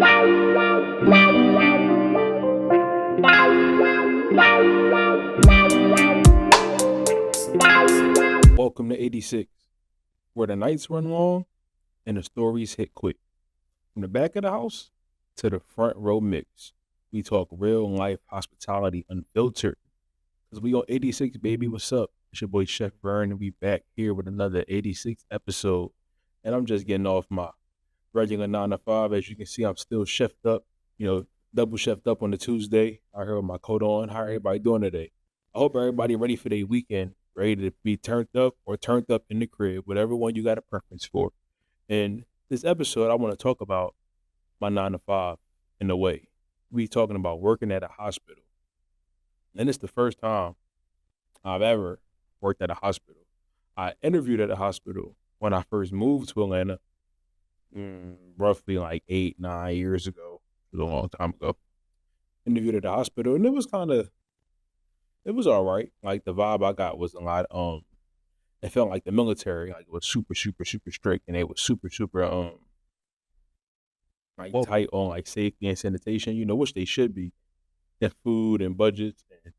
Welcome to 86, where the nights run long and the stories hit quick. From the back of the house to the front row mix, we talk real life hospitality unfiltered. Because we on 86, baby. What's up? It's your boy Chef Vern, and we back here with another 86 episode. And I'm just getting off my regular 9 to 5. As you can see, I'm still chefed up, double chefed up on the Tuesday. I heard my coat on. How everybody doing today? I hope everybody ready for their weekend, ready to be turned up or turned up in the crib, whatever one you got a preference for. In this episode, I want to talk about my 9 to 5 in a way. We talking about working at a hospital. And it's the first time I've ever worked at a hospital. I interviewed at a hospital when I first moved to Atlanta, roughly like 8-9 years ago. It was a long time ago. Interviewed at the hospital, and it was all right. Like the vibe I got was a lot. It felt like the military. Like it was super, super, super strict, and they was super, super tight on like safety and sanitation. Which they should be, and food and budgets. And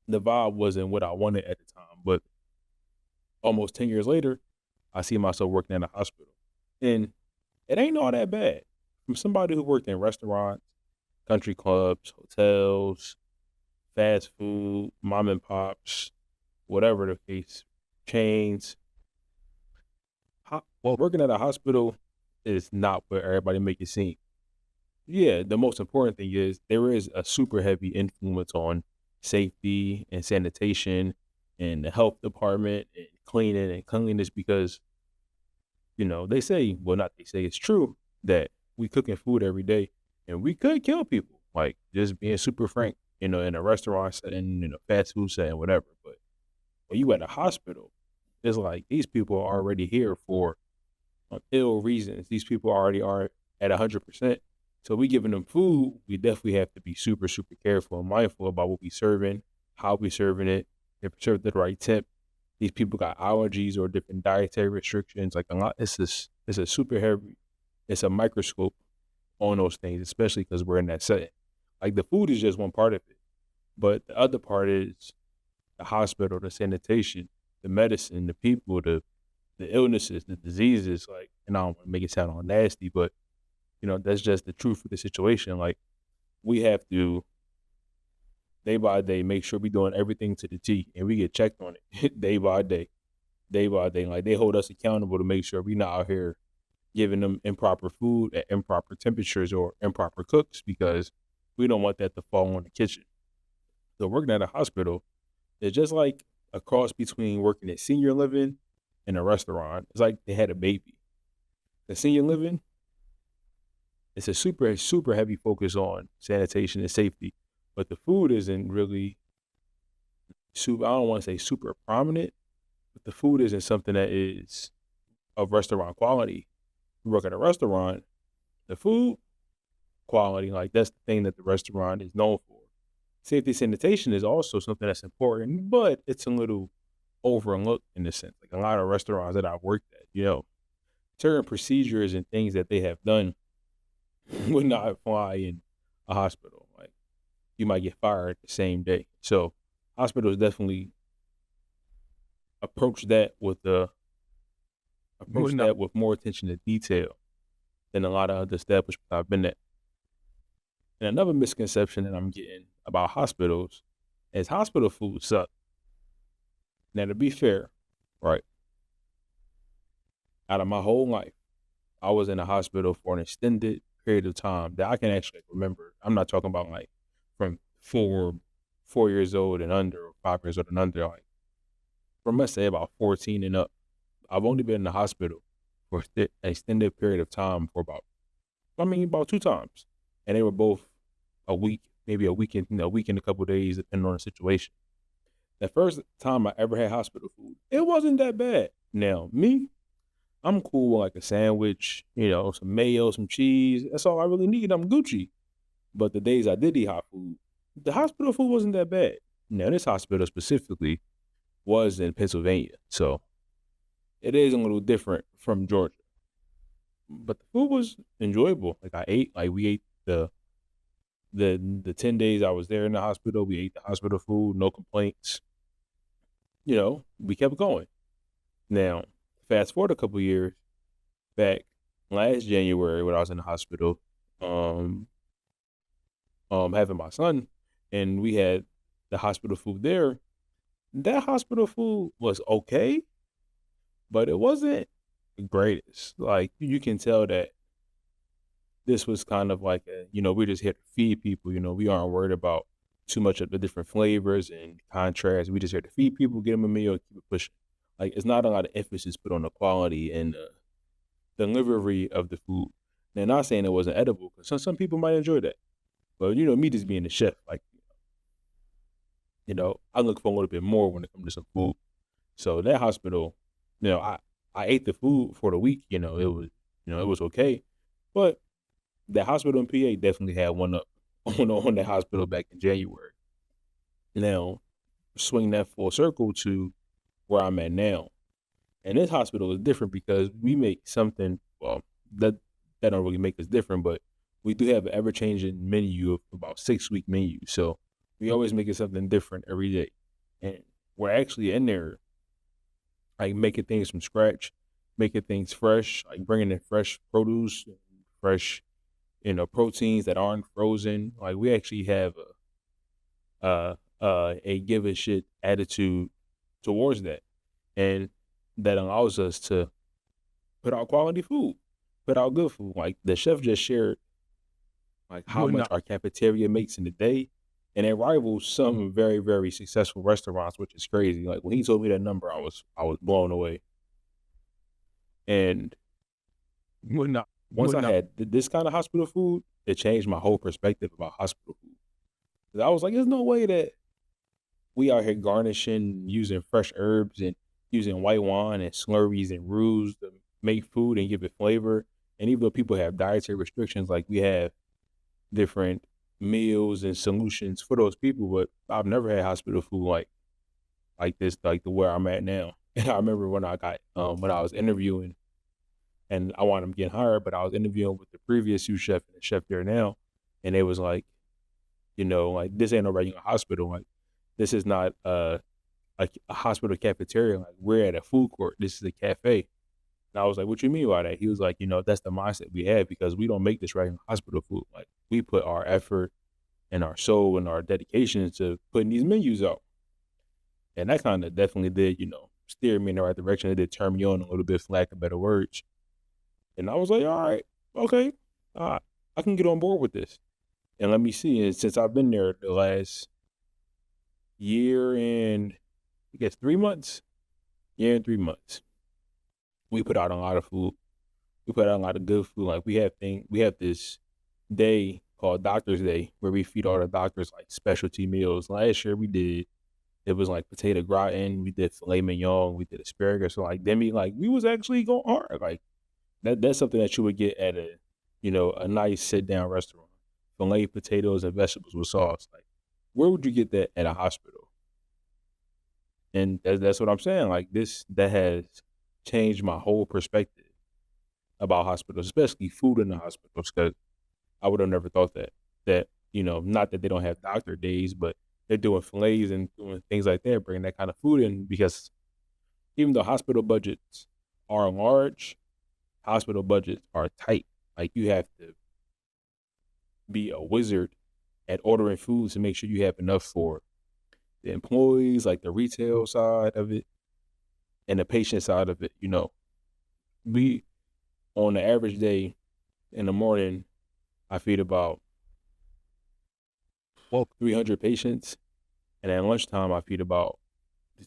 the vibe wasn't what I wanted at the time. But almost 10 years later, I see myself working at a hospital, and it ain't all that bad. From somebody who worked in restaurants, country clubs, hotels, fast food, mom and pops, whatever the case, chains. Working at a hospital is not what everybody make it seem. Yeah, the most important thing is there is a super heavy influence on safety and sanitation and the health department and cleaning and cleanliness because, they say, well, not they say, it's true that we cooking food every day and we could kill people, like just being super frank. In a restaurant setting, fast food setting, whatever. But when you at a hospital, it's like these people are already here for ill reasons. These people already are at 100%. So we giving them food, we definitely have to be super, super careful and mindful about what we serving, how we serving it, if we serve at the right temp. These people got allergies or different dietary restrictions. Like a lot, it's a super heavy, it's a microscope on those things, especially because we're in that setting. Like the food is just one part of it, but the other part is the hospital, the sanitation, the medicine, the people, the illnesses, the diseases. Like, and I don't want to make it sound all nasty, but that's just the truth of the situation. Like, we have to day by day make sure we're doing everything to the T, and we get checked on it day by day, day by day. Like they hold us accountable to make sure we're not out here giving them improper food at improper temperatures or improper cooks because we don't want that to fall on the kitchen. So working at a hospital is just like a cross between working at senior living and a restaurant. It's like they had a baby. The senior living, it's a super, super heavy focus on sanitation and safety, but the food isn't really super, I don't want to say super prominent, but the food isn't something that is of restaurant quality. We work at a restaurant, the food quality, like that's the thing that the restaurant is known for. Safety sanitation is also something that's important, but it's a little overlooked in a sense. Like a lot of restaurants that I've worked at, certain procedures and things that they have done would not fly in a hospital. Like you might get fired the same day. So hospitals definitely approach that with more attention to detail than a lot of other establishments I've been at. And another misconception that I'm getting about hospitals is hospital food suck. Now, to be fair, right, out of my whole life, I was in a hospital for an extended period of time that I can actually remember. I'm not talking about like from 4 years old and under, or 5 years old and under, like from let's say about 14 and up. I've only been in the hospital for an extended period of time for about 2 times. And they were both a week, maybe a weekend, a week and a couple of days, depending on the situation. The first time I ever had hospital food, it wasn't that bad. Now, me, I'm cool with like a sandwich, some mayo, some cheese. That's all I really need. I'm Gucci. But the days I did eat hot food, the hospital food wasn't that bad. Now, this hospital specifically was in Pennsylvania. So it is a little different from Georgia. but the food was enjoyable. Like I ate, like we ate the 10 days I was there in the hospital. We ate the hospital food, no complaints. We kept going. Now, fast forward a couple years back, last January when I was in the hospital, um, having my son, and we had the hospital food there. That hospital food was okay, but it wasn't the greatest. Like you can tell that this was kind of like we're just here to feed people. We aren't worried about too much of the different flavors and contrasts. We just here to feed people, get them a meal, keep it pushing. Like it's not a lot of emphasis put on the quality and the delivery of the food. Now, not saying it wasn't edible, because some people might enjoy that. But me just being the chef, like I look for a little bit more when it comes to some food. So that hospital, I ate the food for the week. It was okay, but that hospital in PA definitely had one up on that hospital back in January. Now, swing that full circle to where I'm at now. And this hospital is different because we make something, well, that that don't really make us different, but we do have an ever changing menu of about 6 week menu. So we always making something different every day. And we're actually in there like making things from scratch, making things fresh, like bringing in fresh produce, fresh, proteins that aren't frozen. Like we actually have a give a shit attitude towards that, and that allows us to put out quality food, put out good food. Like the chef just shared, like how Would much not our cafeteria makes in a day, and it rivals some very very successful restaurants, which is crazy. Like when he told me that number, I was blown away. And would not once would I not had this kind of hospital food, it changed my whole perspective about hospital food. 'Cause I was like, there's no way that we out here garnishing, using fresh herbs and using white wine and slurries and roux to make food and give it flavor. And even though people have dietary restrictions, like we have different meals and solutions for those people, but I've never had hospital food like this, like the where I'm at now. And I remember when I was interviewing and I wanted to get hired, but I was interviewing with the previous sous chef and the chef there now, and they was like, like this ain't no regular hospital. Like this is not like a hospital cafeteria. Like we're at a food court. This is a cafe. And I was like, what you mean by that? He was like, that's the mindset we have because we don't make this regular hospital food. Like we put our effort and our soul and our dedication into putting these menus out. And that kind of definitely did, steer me in the right direction. It did turn me on a little bit, for lack of better words. And I was like, all right, okay, I can get on board with this. And let me see. And since I've been there the last year and I guess 3 months, year and 3 months, we put out a lot of food. We put out a lot of good food. Like we have this day called Doctor's Day where we feed all the doctors like specialty meals. Last year we did it was like potato gratin, we did filet mignon, we did asparagus. So like we was actually going hard. Like that's something that you would get at a nice sit down restaurant. Filet potatoes and vegetables with sauce. Like where would you get that at a hospital? And that's what I'm saying. Like that has changed my whole perspective about hospitals, especially food in the hospitals, because I would have never thought that not that they don't have doctor days, but they're doing fillets and doing things like that, bringing that kind of food in because even though hospital budgets are large, hospital budgets are tight. Like you have to be a wizard at ordering food to make sure you have enough for the employees, like the retail side of it and the patient side of it. We on the average day in the morning, I feed about well 300 patients, and at lunchtime, I feed about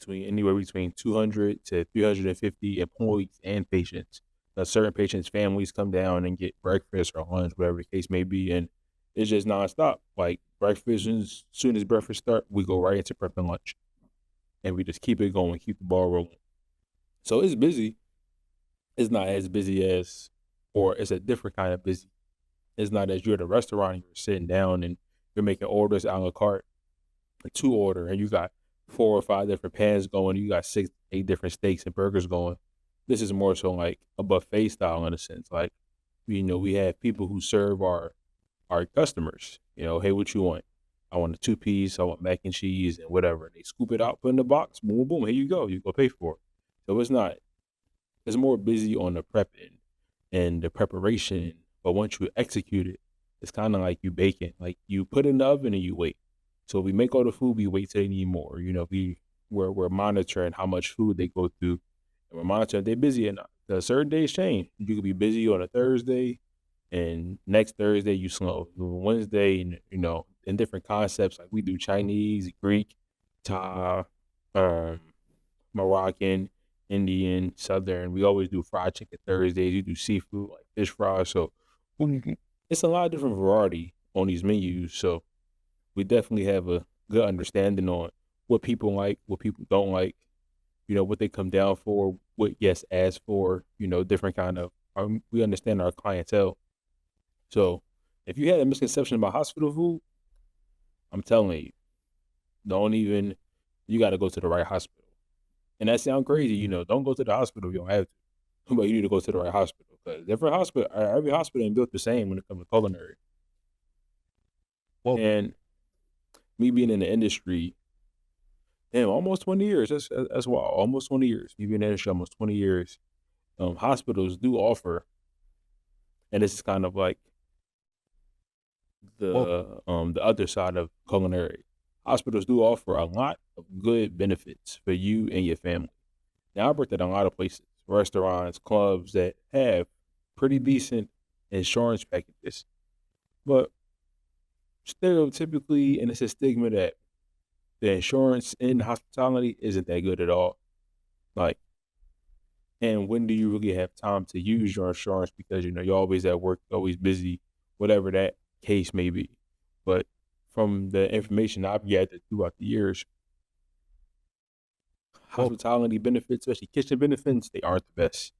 anywhere between 200 to 350 employees and patients. Now, certain patients' families come down and get breakfast or lunch, whatever the case may be, and it's just nonstop. Like breakfast, as soon as breakfast start, we go right into prepping lunch, and we just keep it going, keep the ball rolling. So it's busy. It's not as busy as, or it's a different kind of busy. It's not as you're at a restaurant and you're sitting down and you're making orders a la carte, to order, and you got 4 or 5 different pans going. You got 6, 8 different steaks and burgers going. This is more so like a buffet style in a sense. Like We have people who serve our customers. Hey, what you want? I want a 2-piece. I want mac and cheese and whatever. They scoop it out, put it in the box. Boom, boom. Here you go. You go pay for it. So it's not. It's more busy on the prepping and the preparation. But once you execute it, it's kind of like you baking. Like you put it in the oven and you wait. So we make all the food. We wait till they need more. We're monitoring how much food they go through, and we're monitoring if they're busy or not. Because certain days change. You could be busy on a Thursday, and next Thursday you slow. Wednesday, and in different concepts, like we do Chinese, Greek, Thai, um, Moroccan, Indian, Southern. We always do fried chicken Thursdays. You do seafood like fish fries. So it's a lot of different variety on these menus. So we definitely have a good understanding on what people like, what people don't like, what they come down for, what guests ask for, different kind of, we understand our clientele. So if you had a misconception about hospital food, I'm telling you, don't even, you got to go to the right hospital. And that sounds crazy, don't go to the hospital if you don't have to, but you need to go to the right hospital because every hospital ain't built the same when it comes to culinary. Well, And me being in the industry, damn, almost 20 years. That's wild. Almost 20 years. Me being in the industry, almost 20 years. Hospitals do offer, and this is kind of like well, the other side of culinary. Hospitals do offer a lot of good benefits for you and your family. Now I worked at a lot of places, restaurants, clubs that have pretty decent insurance packages, but stereotypically, and it's a stigma that the insurance in hospitality isn't that good at all. Like, and when do you really have time to use your insurance because you're always at work, always busy, whatever that case may be. But from the information I've gathered throughout the years, well, hospitality benefits, especially kitchen benefits, they aren't the best.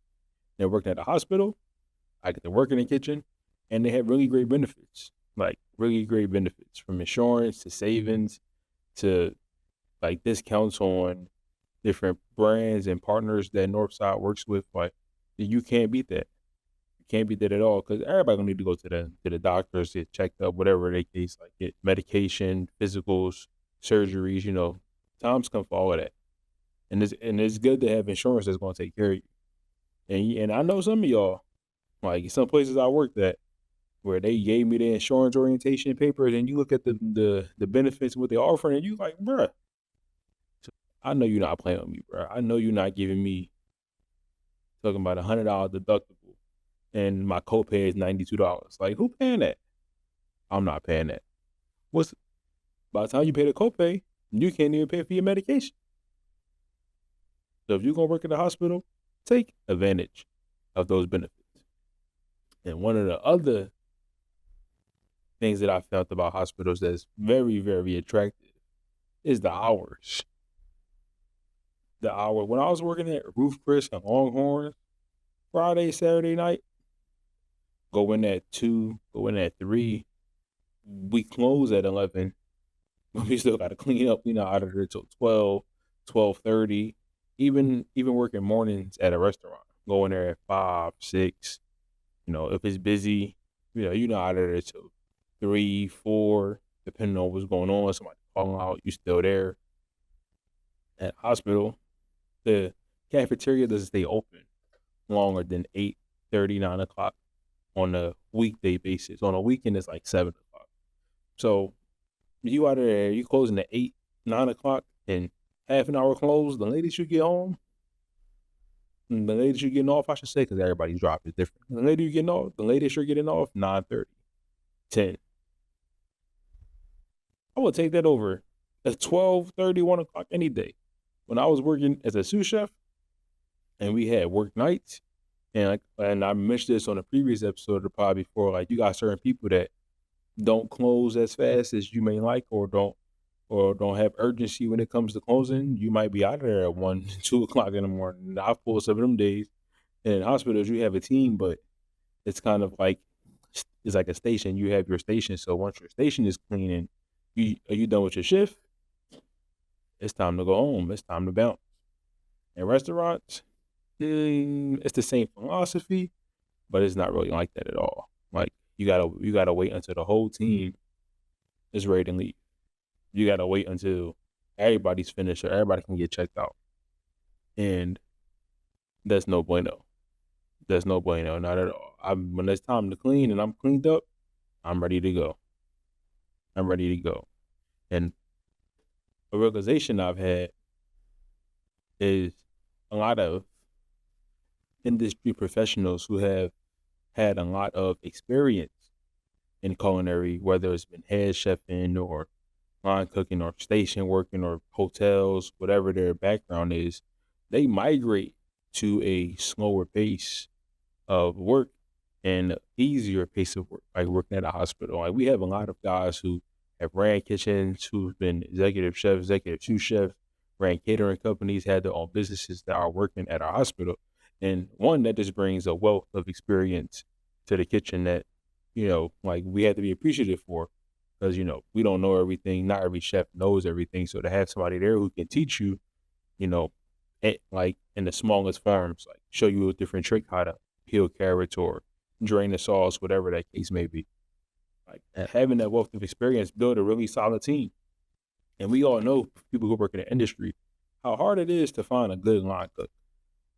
They're working at a hospital, I get to work in the kitchen, and they have really great benefits, like really great benefits from insurance to savings to like discounts on different brands and partners that Northside works with. Like you can't beat that. You can't beat that at all because everybody gonna need to go to the doctors, get checked up, whatever they case, like get medication, physicals, surgeries. Times come for all of that, and it's good to have insurance that's gonna take care of you. And I know some of y'all, like some places I worked at, where they gave me the insurance orientation papers, and you look at the benefits and what they're offering, and you like, bruh, I know you're not playing with me, bro. I know you're not giving me talking about $100 deductible and my copay is $92. Like, who paying that? I'm not paying that. What's By the time you pay the copay, you can't even pay for your medication. So if you're gonna work in the hospital, take advantage of those benefits. And one of the other things that I felt about hospitals that's very, very attractive is the hours. The hour when I was working at Roof Chris and Longhorn, Friday, Saturday night, go in at 2, go in at 3. We close at 11, but we still got to clean up. We're not out of there till 12, 12:30. Even working mornings at a restaurant, go in there at 5, 6. If it's busy, you're not out of there till 3, 4, depending on what's going on. Somebody calling out, you still there. At hospital, the cafeteria doesn't stay open longer than 8:30, 9 o'clock on a weekday basis. On a weekend, it's like 7 o'clock. So you out of there, you closing at 8, 9 o'clock, and half an hour close. The lady should get home. And the lady should getting off, I should say, because everybody's drop is different. The lady you getting off, the lady should getting off 9:30, 10. I would take that over at 12:30, 1 o'clock any day. When I was working as a sous chef, and we had work nights, and I mentioned this on a previous episode of the pod before, like you got certain people that don't close as fast as you may like, or don't have urgency when it comes to closing. You might be out of there at 1, 2 o'clock in the morning. I've pulled some of them days. And in hospitals, you have a team, but it's kind of like it's like a station. You have your station, so once your station is cleaning, you done with your shift? It's time to go home. It's time to bounce. In restaurants, it's the same philosophy, but it's not really like that at all. Like you gotta wait until the whole team is ready to leave. You gotta wait until everybody's finished or everybody can get checked out. And that's no bueno. That's no bueno, not at all. When it's time to clean and I'm cleaned up, I'm ready to go. I'm ready to go. And a realization I've had is a lot of industry professionals who have had a lot of experience in culinary, whether it's been head chefing or line cooking or station working or hotels, whatever their background is, they migrate to a slower pace of work and easier pace of work, like working at a hospital. Like we have a lot of guys who have ran kitchens, who've been executive chefs, executive sous chefs, ran catering companies, had their own businesses that are working at our hospital. And one that just brings a wealth of experience to the kitchen that, like we have to be appreciative for because, we don't know everything. Not every chef knows everything. So to have somebody there who can teach you, like in the smallest forms, like show you a different trick how to peel carrots or drain the sauce, whatever that case may be. Like having that wealth of experience build a really solid team. And we all know, people who work in the industry, how hard it is to find a good line cook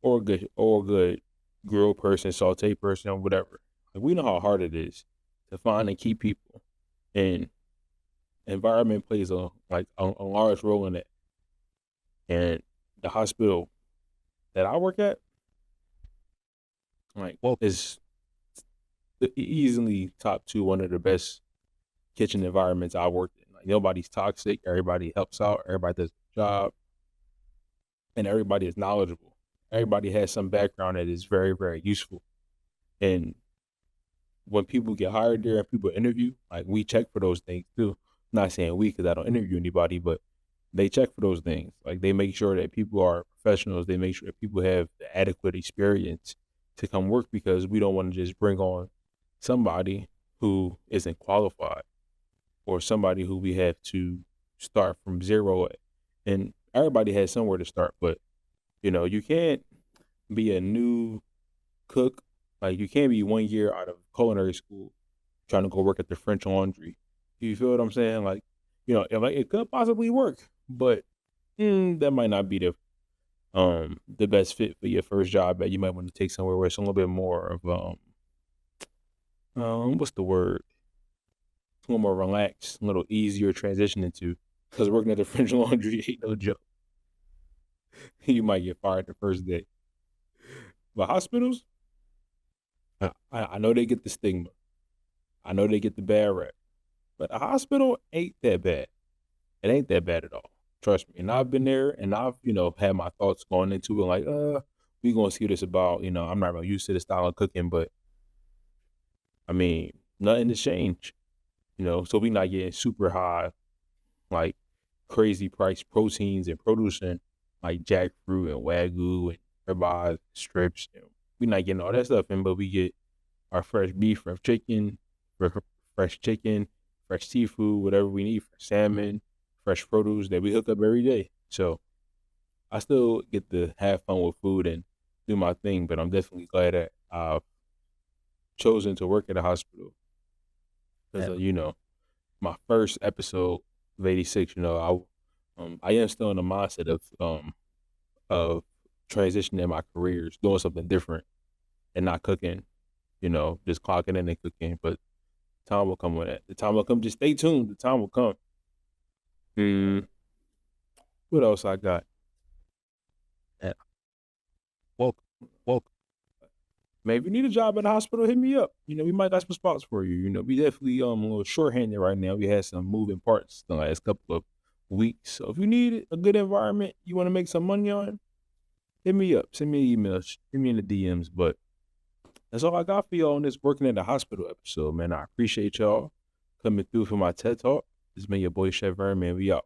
or a good grill person, saute person, or whatever. Like we know how hard it is to find and keep people. And environment plays a large role in it. And the hospital that I work at, is easily top two, one of the best kitchen environments I worked in. Like nobody's toxic, everybody helps out, everybody does a job, and everybody is knowledgeable. Everybody has some background that is very, very useful. And when people get hired there and people interview, like we check for those things too. I'm not saying we because I don't interview anybody, but they check for those things. Like they make sure that people are professionals. They make sure that people have the adequate experience to come work because we don't want to just bring on somebody who isn't qualified or somebody who we have to start from zero. And everybody has somewhere to start, but you can't be a new cook. Like you can't be 1 year out of culinary school trying to go work at the French Laundry. You feel what I'm saying? Like, it could possibly work, but that might not be the best fit for your first job. That you might want to take somewhere where it's a little bit more of what's the word? It's a little more relaxed, a little easier transition into. Because working at the French Laundry ain't no joke. You might get fired the first day. But hospitals, I know they get the stigma. I know they get the bad rap. But a hospital ain't that bad. It ain't that bad at all. Trust me. And I've been there and I've, had my thoughts going into it like, we gonna see what it's about. I'm not really used to the style of cooking, but I mean, nothing has changed. So we not getting super high, like crazy price proteins and produce and like jackfruit and wagyu and ribeyes, strips. We not getting all that stuff in, but we get our fresh beef, fresh chicken, fresh seafood, whatever we need, fresh salmon, fresh produce that we hook up every day. So I still get to have fun with food and do my thing, but I'm definitely glad that I've chosen to work at a hospital because, my first episode of 86, I am still in the mindset of transitioning my careers, doing something different and not cooking, just clocking in and cooking. But time will come with that. The time will come. Just stay tuned. The time will come. What else I got? Welcome. Man, if you need a job at the hospital, hit me up. We might got some spots for you. We definitely a little shorthanded right now. We had some moving parts the last couple of weeks. So if you need a good environment, you want to make some money on, hit me up. Send me an email. Hit me in the DMs. But that's all I got for y'all on this working at the hospital episode, man. I appreciate y'all coming through for my TED Talk. This has been your boy Chef Vern, man. We out.